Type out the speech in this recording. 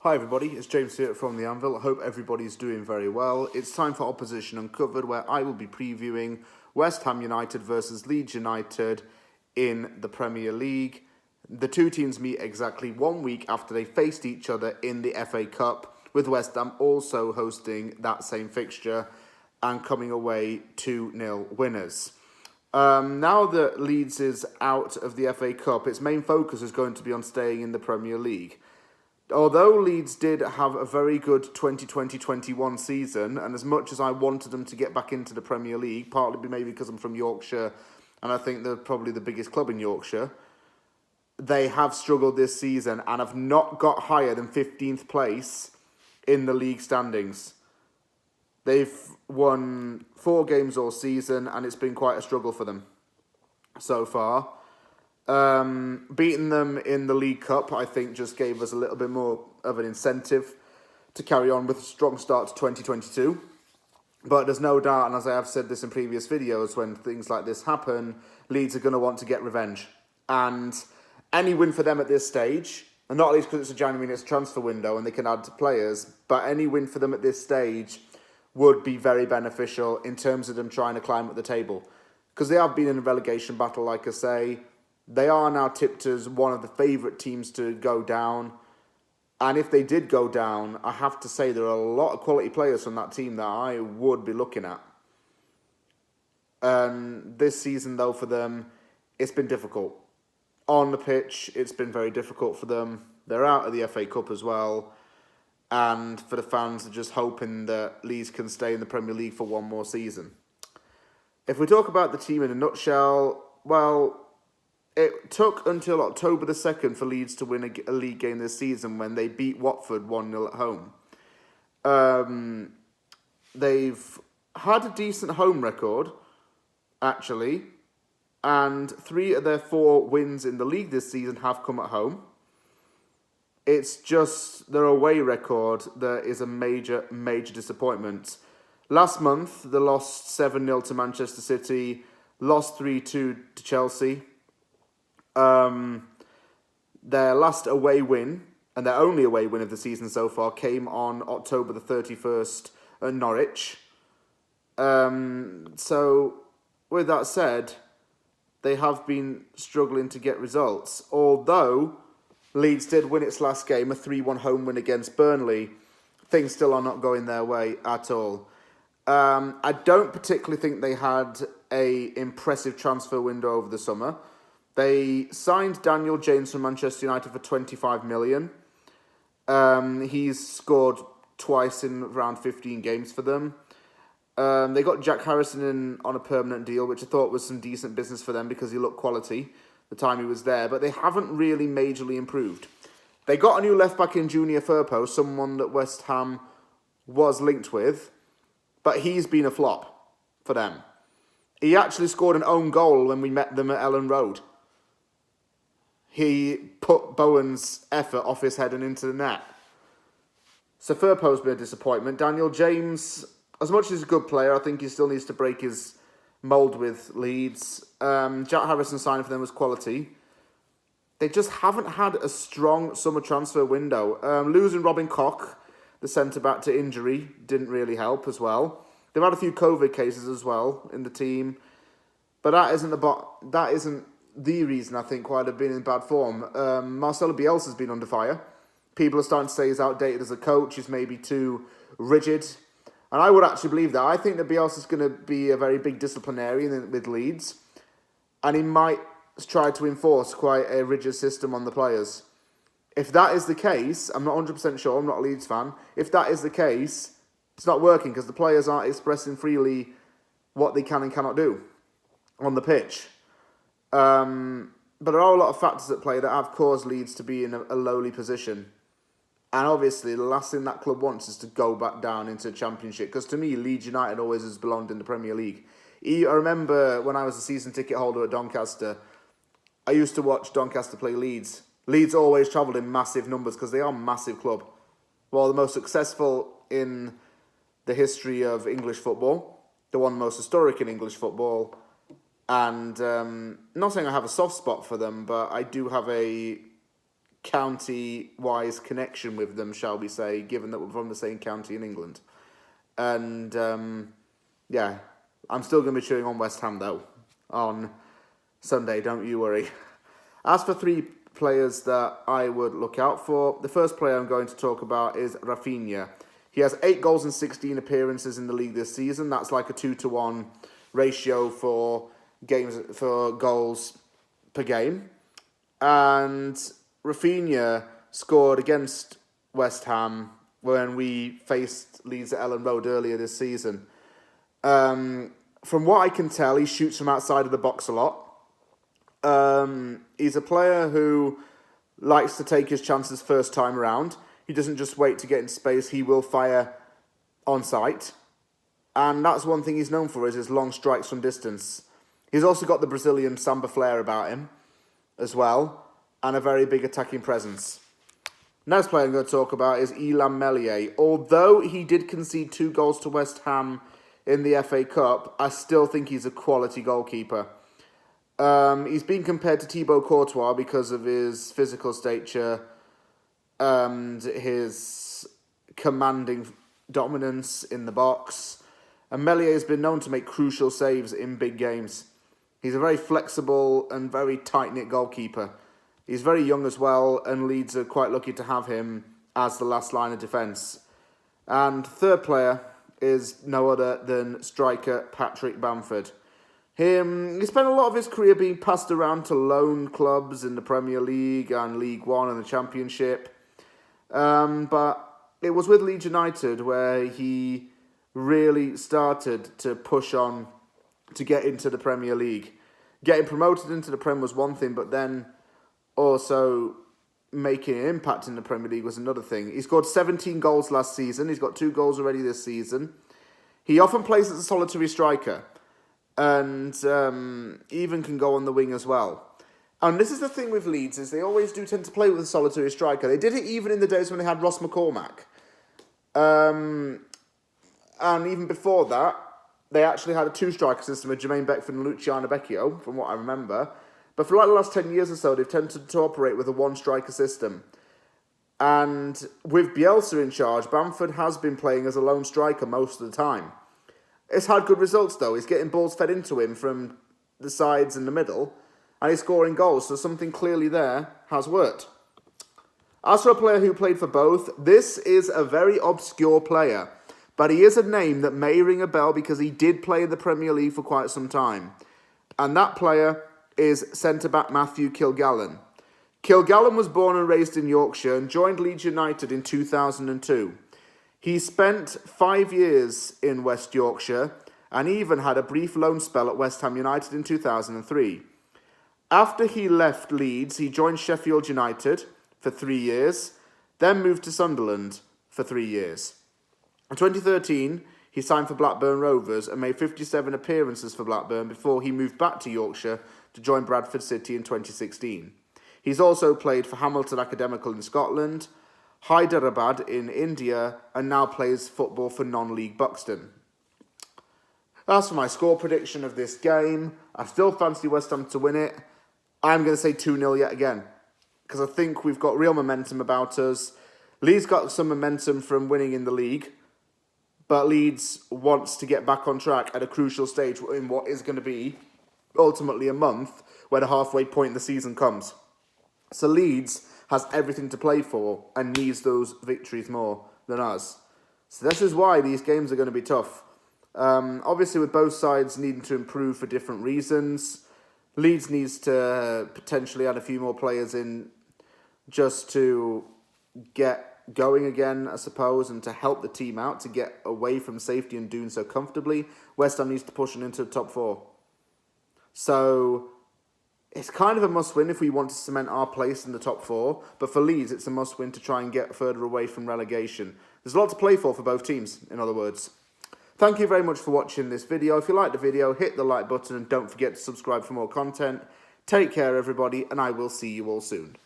Hi everybody, it's James here from the Anvil. I hope everybody's doing very well. It's time for Opposition Uncovered, where I will be previewing West Ham United versus Leeds United in the Premier League. The two teams meet exactly 1 week after they faced each other in the FA Cup, with West Ham also hosting that same fixture and coming away 2-0 winners. Now that Leeds is out of the FA Cup, its main focus is going to be on staying in the Premier League. Although Leeds did have a very good 2020-21 season, and as much as I wanted them to get back into the Premier League, partly maybe because I'm from Yorkshire, and I think they're probably the biggest club in Yorkshire, they have struggled this season and have not got higher than 15th place in the league standings. They've won 4 games all season, and it's been quite a struggle for them so far. Beating them in the League Cup, I think, just gave us a little bit more of an incentive to carry on with a strong start to 2022. But there's no doubt, and as I have said this in previous videos, when things like this happen, Leeds are going to want to get revenge. And any win for them at this stage, and not least because it's a January transfer window and they can add to players, but any win for them at this stage would be very beneficial in terms of them trying to climb up the table. Because they have been in a relegation battle, like I say. They are now tipped as one of the favourite teams to go down. And if they did go down, I have to say there are a lot of quality players from that team that I would be looking at. This season, though, for them, it's been difficult. On the pitch, it's been very difficult for them. They're out of the FA Cup as well. And for the fans, they're just hoping that Leeds can stay in the Premier League for one more season. If we talk about the team in a nutshell, well, it took until October the 2nd for Leeds to win a league game this season when they beat Watford 1-0 at home. They've had a decent home record, actually, and 3 of their 4 wins in the league this season have come at home. It's just their away record that is a major, major disappointment. Last month, they lost 7-0 to Manchester City, lost 3-2 to Chelsea. Their last away win, and their only away win of the season so far, came on October the 31st at Norwich. So, with that said, they have been struggling to get results. Although Leeds did win its last game, a 3-1 home win against Burnley, things still are not going their way at all. I don't particularly think they had an impressive transfer window over the summer. They signed Daniel James from Manchester United for $25 million. He's scored twice in around 15 games for them. They got Jack Harrison in on a permanent deal, which I thought was some decent business for them because he looked quality the time he was there. But they haven't really majorly improved. They got a new left-back in Junior Firpo, someone that West Ham was linked with. But he's been a flop for them. He actually scored an own goal when we met them at Ellen Road. He put Bowen's effort off his head and into the net. So Firpo's been a disappointment. Daniel James, as much as he's a good player, I think he still needs to break his mould with Leeds. Jack Harrison signing for them was quality. They just haven't had a strong summer transfer window. Losing Robin Koch, the centre-back, to injury didn't really help as well. They've had a few COVID cases as well in the team. But that isn't the reason I think why they've been in bad form. Marcelo Bielsa has been under fire. People are starting to say he's outdated as a coach. He's maybe too rigid. And I would actually believe that. I think that Bielsa is going to be a very big disciplinarian with Leeds. And he might try to enforce quite a rigid system on the players. If that is the case, I'm not 100% sure, I'm not a Leeds fan. If that is the case, it's not working because the players aren't expressing freely what they can and cannot do on the pitch. But there are a lot of factors at play that have caused Leeds to be in a lowly position. And obviously, the last thing that club wants is to go back down into the Championship. Because to me, Leeds United always has belonged in the Premier League. I remember when I was a season ticket holder at Doncaster, I used to watch Doncaster play Leeds. Leeds always travelled in massive numbers because they are a massive club. Well, the most successful in the history of English football. The one most historic in English football. And not saying I have a soft spot for them, but I do have a county-wise connection with them, shall we say, given that we're from the same county in England. And, yeah, I'm still going to be cheering on West Ham, though, on Sunday, don't you worry. As for three players that I would look out for, the first player I'm going to talk about is Rafinha. He has 8 goals and 16 appearances in the league this season. That's like a 2-to-1 ratio for goals per game. And Rafinha scored against West Ham when we faced Leeds at Ellen Road earlier this season. From what I can tell, he shoots from outside of the box a lot. He's a player who likes to take his chances first time around. He doesn't just wait to get in space. He will fire on sight. And that's one thing he's known for, is his long strikes from distance. He's also got the Brazilian samba flair about him as well, and a very big attacking presence. Next player I'm going to talk about is Elamelier. Although he did concede 2 goals to West Ham in the FA Cup, I still think he's a quality goalkeeper. He's been compared to Thibaut Courtois because of his physical stature and his commanding dominance in the box. And Melier has been known to make crucial saves in big games. He's a very flexible and very tight-knit goalkeeper. He's very young as well, and Leeds are quite lucky to have him as the last line of defence. And third player is no other than striker Patrick Bamford. He spent a lot of his career being passed around to loan clubs in the Premier League and League One and the Championship. But it was with Leeds United where he really started to push on to get into the Premier League. Getting promoted into the Prem was one thing, but then also making an impact in the Premier League was another thing. He scored 17 goals last season. He's got 2 goals already this season. He often plays as a solitary striker and even can go on the wing as well. And this is the thing with Leeds, is they always do tend to play with a solitary striker. They did it even in the days when they had Ross McCormack. And even before that, they actually had a 2-striker system with Jermaine Beckford and Luciano Becchio, from what I remember. But for like the last 10 years or so, they've tended to operate with a 1-striker system. And with Bielsa in charge, Bamford has been playing as a lone striker most of the time. It's had good results, though. He's getting balls fed into him from the sides and the middle, and he's scoring goals, so something clearly there has worked. As for a player who played for both, this is a very obscure player, but he is a name that may ring a bell because he did play in the Premier League for quite some time. And that player is centre-back Matthew Kilgallen. Kilgallen was born and raised in Yorkshire and joined Leeds United in 2002. He spent 5 years in West Yorkshire and even had a brief loan spell at West Ham United in 2003. After he left Leeds, he joined Sheffield United for 3 years, then moved to Sunderland for 3 years. In 2013, he signed for Blackburn Rovers and made 57 appearances for Blackburn before he moved back to Yorkshire to join Bradford City in 2016. He's also played for Hamilton Academical in Scotland, Hyderabad in India, and now plays football for non-league Buxton. As for my score prediction of this game, I still fancy West Ham to win it. I'm going to say 2-0 yet again, because I think we've got real momentum about us. Leeds got some momentum from winning in the league, but Leeds wants to get back on track at a crucial stage in what is going to be ultimately a month where the halfway point in the season comes. So Leeds has everything to play for and needs those victories more than us. So this is why these games are going to be tough. Obviously, with both sides needing to improve for different reasons, Leeds needs to potentially add a few more players in just to get going again, I suppose, and to help the team out to get away from safety and doing so comfortably. West Ham needs to push on into the top 4. So it's kind of a must-win if we want to cement our place in the top 4. But for Leeds, it's a must-win to try and get further away from relegation. There's a lot to play for both teams, in other words. Thank you very much for watching this video. If you liked the video, hit the like button and don't forget to subscribe for more content. Take care, everybody, and I will see you all soon.